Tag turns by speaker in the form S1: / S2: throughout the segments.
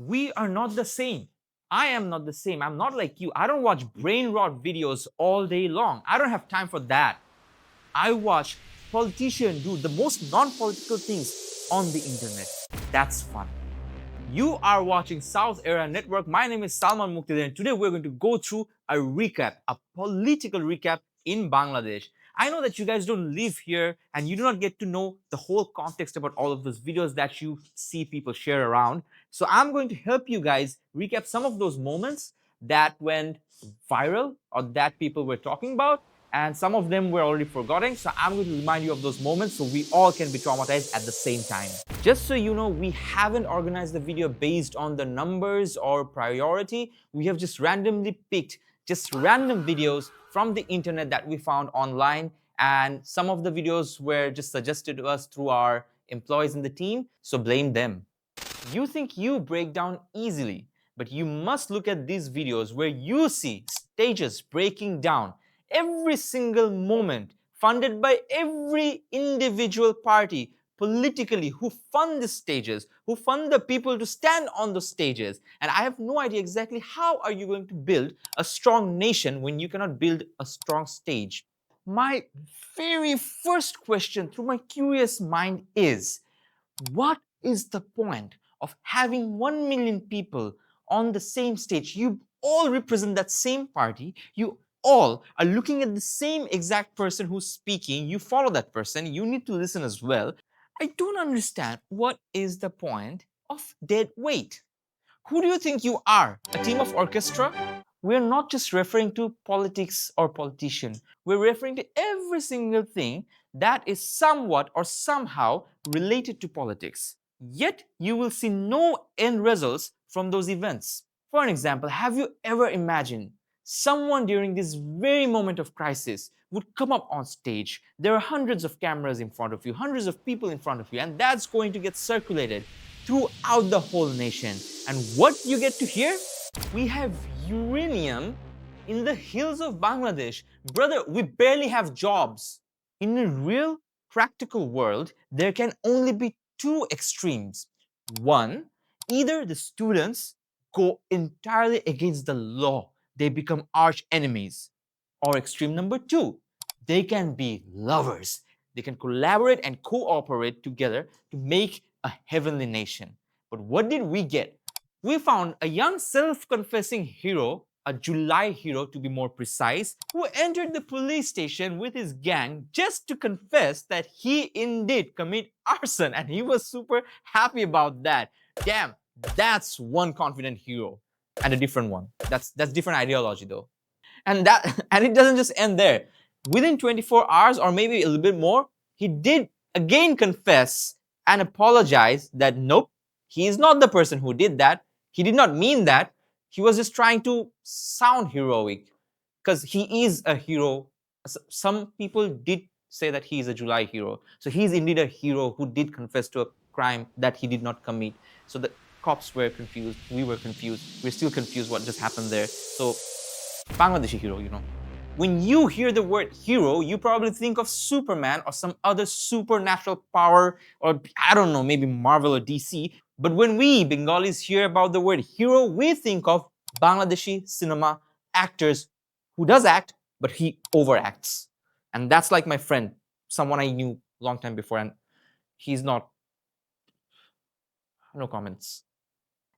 S1: We are not the same. I am not the same. I'm not like you. I don't watch brain rot videos all day long. I don't have time for that. I watch politicians do the most non-political things on the internet. That's fun. You are watching South Era Network. My name is Salman Muqtadir, and today we're going to go through a recap, a political recap in Bangladesh. I know that you guys don't live here and you do not get to know the whole context about all of those videos that you see people share around. So I'm going to help you guys recap some of those moments that went viral or that people were talking about, and some of them we're already forgetting. So I'm going to remind you of those moments so we all can be traumatized at the same time. Just so you know, we haven't organized the video based on the numbers or priority. We have just randomly picked just random videos from the internet that we found online, and some of the videos were just suggested to us through our employees in the team, so blame them. You think you break down easily, but you must look at these videos where you see stages breaking down, every single moment funded by every individual party politically who fund the stages, who fund the people to stand on the stages. And I have no idea exactly how are you going to build a strong nation when you cannot build a strong stage. My very first question through my curious mind is, what is the point of having 1 million people on the same stage? You all represent that same party. You all are looking at the same exact person who's speaking. You follow that person. You need to listen as well. I don't understand what is the point of dead weight. Who do you think you are? A team of orchestra? We're not just referring to politics or politician. We're referring to every single thing that is somewhat or somehow related to politics. Yet you will see no end results from those events. For an example, have you ever imagined someone during this very moment of crisis would come up on stage? There are hundreds of cameras in front of you, hundreds of people in front of you, and that's going to get circulated throughout the whole nation. And what you get to hear? We have uranium in the hills of Bangladesh. Brother, we barely have jobs. In a real practical world, there can only be two extremes. One, either the students go entirely against the law, they become arch enemies. Or extreme number two, they can be lovers. They can collaborate and cooperate together to make a heavenly nation. But what did we get? We found a young self-confessing hero, a July hero to be more precise, who entered the police station with his gang just to confess that he indeed committed arson, and he was super happy about that. Damn, that's one confident hero. And a different one. That's different ideology though. And it doesn't just end there. Within 24 hours or maybe a little bit more, he did again confess and apologize that nope, he is not the person who did that. He did not mean that. He was just trying to sound heroic because he is a hero. Some people did say that he is a July hero. So he is indeed a hero who did confess to a crime that he did not commit. So the cops were confused. We were confused. We're still confused what just happened there. So Bangladeshi hero, you know. When you hear the word hero, you probably think of Superman or some other supernatural power, or I don't know, maybe Marvel or DC. But when we Bengalis hear about the word hero, we think of Bangladeshi cinema actors who does act, but he overacts. And that's like my friend, someone I knew a long time before, and he's not. No comments.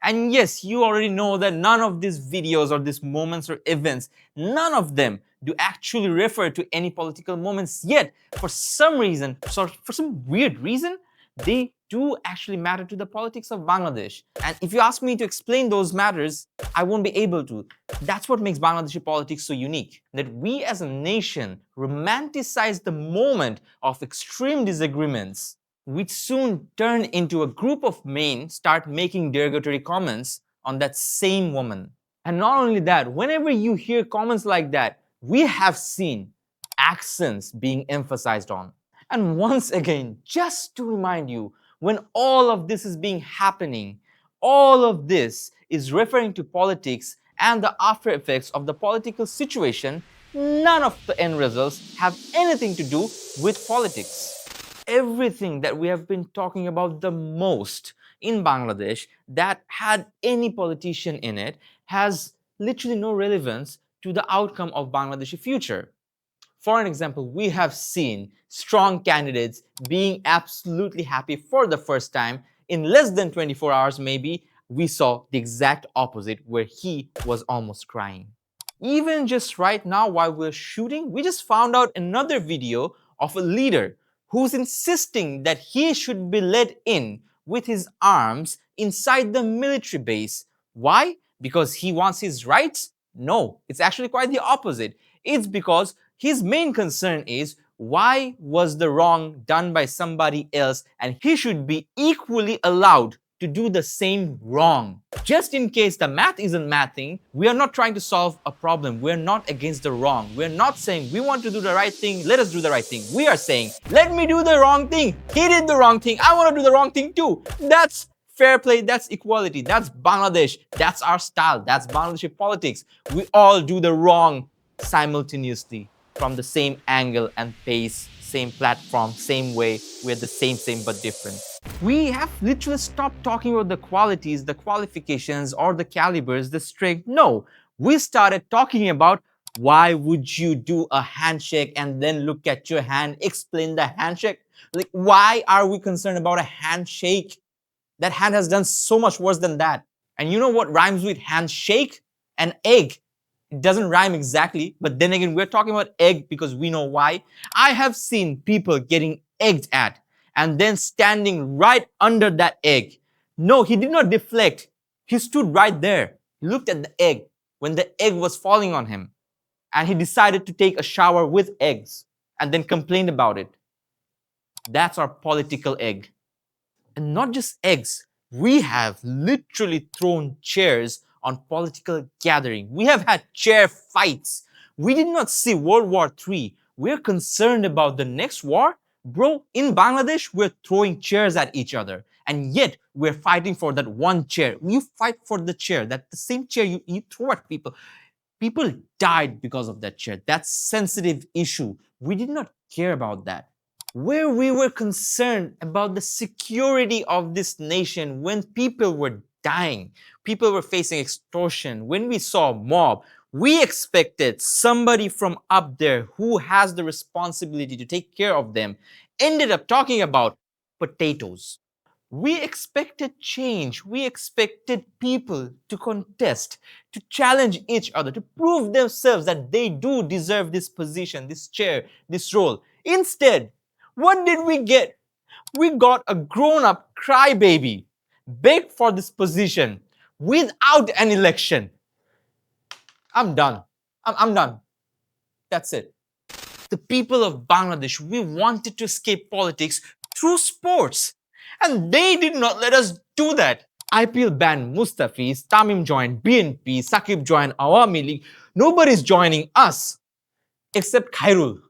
S1: And yes, you already know that none of these videos or these moments or events, none of them do actually refer to any political moments. Yet, for some reason, for some weird reason, they do actually matter to the politics of Bangladesh. And if you ask me to explain those matters, I won't be able to. That's what makes Bangladeshi politics so unique, that we as a nation romanticize the moment of extreme disagreements, which soon turn into a group of men start making derogatory comments on that same woman. And not only that, whenever you hear comments like that, we have seen accents being emphasized on. And once again, just to remind you, when all of this is being happening, all of this is referring to politics and the after effects of the political situation. None of the end results have anything to do with politics. everything that we have been talking about the most in Bangladesh that had any politician in it has literally no relevance to the outcome of Bangladeshi future. For an example, we have seen strong candidates being absolutely happy for the first time. In less than 24 hours, maybe, we saw the exact opposite where he was almost crying. Even just right now, while we're shooting, we just found out another video of a leader who's insisting that he should be let in with his arms inside the military base. Why? Because he wants his rights? No, it's actually quite the opposite. It's because his main concern is why was the wrong done by somebody else and he should be equally allowed to do the same wrong. Just in case the math isn't mathing, we are not trying to solve a problem. We're not against the wrong. We're not saying we want to do the right thing, let us do the right thing. We are saying, let me do the wrong thing. He did the wrong thing. I want to do the wrong thing too. That's fair play, that's equality, that's Bangladesh, that's our style, that's Bangladeshi politics. We all do the wrong simultaneously from the same angle and pace, same platform, same way. We're the same but different. We have literally stopped talking about the qualities, the qualifications, or the calibers, the strength. No, we started talking about why would you do a handshake and then look at your hand, explain the handshake. Like, why are we concerned about a handshake? That hand has done so much worse than that. And you know what rhymes with handshake? An egg. It doesn't rhyme exactly, but then again, we're talking about egg because we know why. I have seen people getting egged at and then standing right under that egg. No, he did not deflect. He stood right there. He looked at the egg when the egg was falling on him. And he decided to take a shower with eggs and then complained about it. That's our political egg. And not just eggs, we have literally thrown chairs on political gathering. We have had chair fights. We did not see World War III. We're concerned about the next war. Bro, in Bangladesh, we're throwing chairs at each other. And yet, we're fighting for that one chair. You fight for the chair, that the same chair you throw at people. People died because of that chair. That's sensitive issue. We did not care about that. Where we were concerned about the security of this nation when people were dying, people were facing extortion, when we saw a mob, we expected somebody from up there who has the responsibility to take care of them ended up talking about potatoes. We expected change. We expected people to contest, to challenge each other, to prove themselves that they do deserve this position, this chair, this role. Instead, what did we get? We got a grown-up crybaby, begged for this position without an election. I'm done. I'm done. That's it. The people of Bangladesh, we wanted to escape politics through sports. And they did not let us do that. IPL banned Mustafiz, Tamim joined BNP, Sakib joined Awami League. Nobody's joining us except Khairul.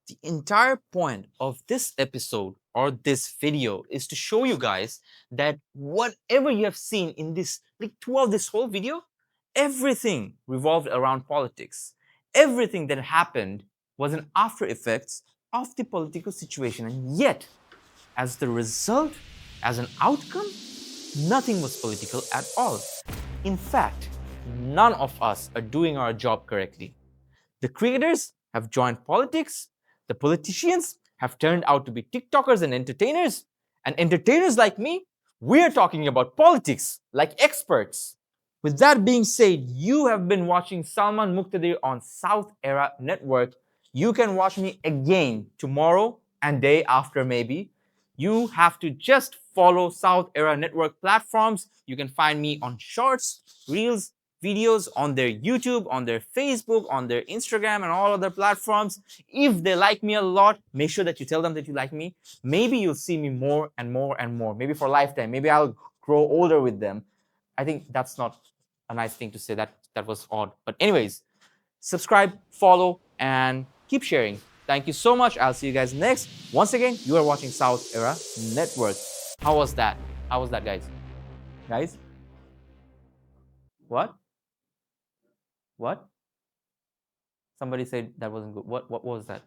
S1: The entire point of this episode or this video is to show you guys that whatever you have seen in this, like throughout this whole video, everything revolved around politics. Everything that happened was an after effects of the political situation. And yet, as the result, as an outcome, nothing was political at all. In fact, none of us are doing our job correctly. The creators have joined politics, the politicians have turned out to be TikTokers and entertainers like me, we're talking about politics like experts. With that being said, you have been watching Salman Muqtadir on South Era Network. You can watch me again tomorrow and day after maybe. You have to just follow South Era Network platforms. You can find me on Shorts, Reels, videos on their YouTube, on their Facebook, on their Instagram, and all other platforms. If they like me a lot, make sure that you tell them that you like me. Maybe you'll see me more and more and more, maybe for a lifetime. Maybe I'll grow older with them. I think that's not a nice thing to say. That was odd. But anyways, subscribe, follow, and keep sharing. Thank you so much. I'll see you guys next. Once again, you are watching South Era Network. How was that? How was that, guys? Guys? What? What? Somebody said that wasn't good. What was that?